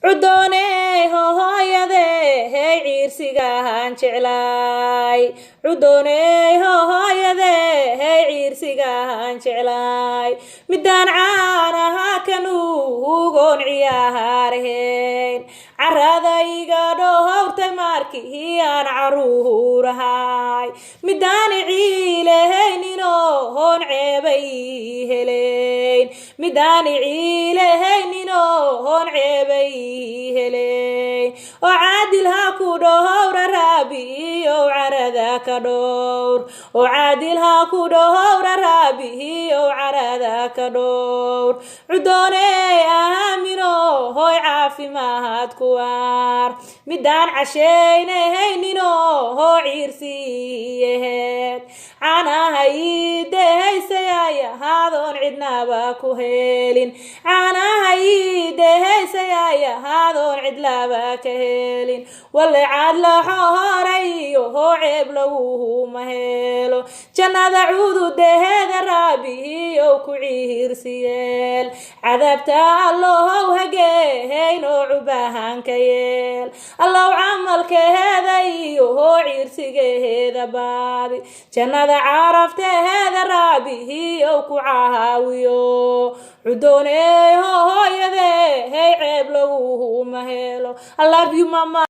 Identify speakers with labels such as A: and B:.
A: عدوني هويده هي عيرسيغان جعلاي عدوني هويده هي عيرسيغان جعلاي مدان عانها كانوغون عيارهين عرادايغا دهورتay markii aan caruurahay midaan ciilehayno hoon ceebay heleyn midaan ciilehayno hoon ceebay heleyn oo caadil ha ku dhowra rabbi oo carada ka dhowr oo caadil ha ku dhowra rabbi oo carada ka dhowr cudoonay aamino hoy caafimaad ku midaan casheynayno hoo ciirsiyeed caanahaydehaysayaay haadoon cidnaba ku helin caanahaydehaysayaay haadoon cidlaba ka helin walle caad la xoreeyo hoo ceeb laguma helo jannada cuududeeda rabbi oo ku ciirsiyeel cadaabta allahow hagehayno cubahan kayeel allaw camalkeeda iyo hoo ciirsigeeda baadi jannada carafteeda rabbi oo ku caawiyo cudoonay hooyade hey ceeb laguma helo I love you mama.